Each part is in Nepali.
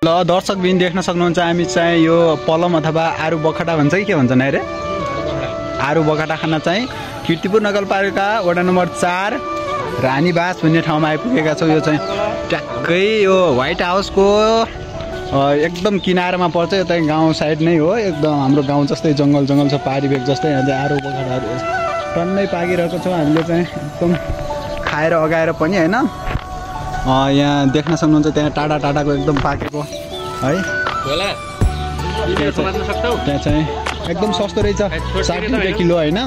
ल दर्शकबिन देख्न सक्नुहुन्छ हामी चाहिँ यो पलम अथवा आरु बखटा भन्छ कि के भन्छन् अरे आरु बखटा खाना चाहिँ कीर्तिपुर नगरपालिका वडा नम्बर 4 रानीबास भन्ने ठाउँमा आइपुगेका छौँ। यो चाहिँ ट्याक्कै यो व्हाइट हाउसको एकदम किनारमा पर्छ। यो चाहिँ गाउँ साइड नै हो, एकदम हाम्रो गाउँ जस्तै जङ्गल जङ्गल छ, पहाडी भेग जस्तै। यहाँ चाहिँ आरु बखटाहरू टन्नै पाकिरहेको छौँ हामीले चाहिँ एकदम खाएर अगाएर पनि होइन। यहाँ देख्न सक्नुहुन्छ त्यहाँ टाढा टाढाको एकदम पाकेको है। त्यहाँ चाहिँ एकदम सस्तो रहेछ, 60 रुपियाँ किलो होइन।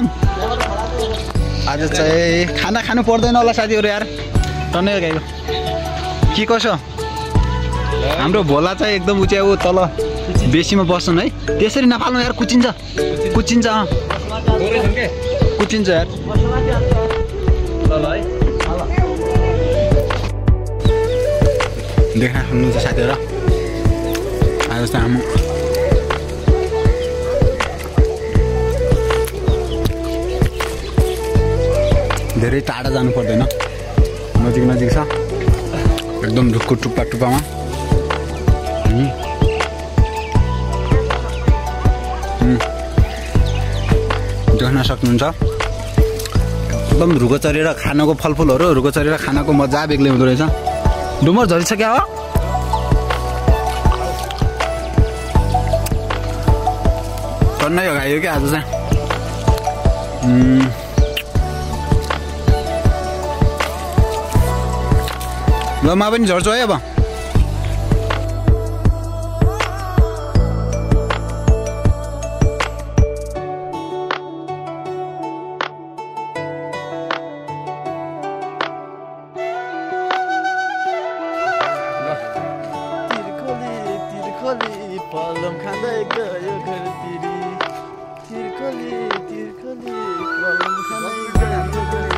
आज चाहिँ खाना खानु पर्दैन होला साथीहरू यार, टन्नै गाईको के कसो। हाम्रो भोला चाहिँ एकदम उच्या ऊ तल बेसीमा बस्छन् है। त्यसरी नफाल्नु यार, कुचिन्छ कुचिन्छ कुचिन्छ यार। देख्न सक्नुहुन्छ साथीहरू आज चाहिँ हामी धेरै टाढा जानु पर्दैन, नजिक नजिक छ एकदम ढुक्कु टुप्पा टुप्पामा। देख्न सक्नुहुन्छ एकदम रुखो चरेर खानाको फलफुलहरू, रुखो चरेर खानाको मजा बेग्लै हुँदो रहेछ। डुमर झरिसक्यो हो टन्नै गायो क्या आज चाहिँ। ल म पनि झर्छु है अब। पलम खाँदै गयो घरतिर, तिर्खली तिर्खली पलम खाँदै गयो।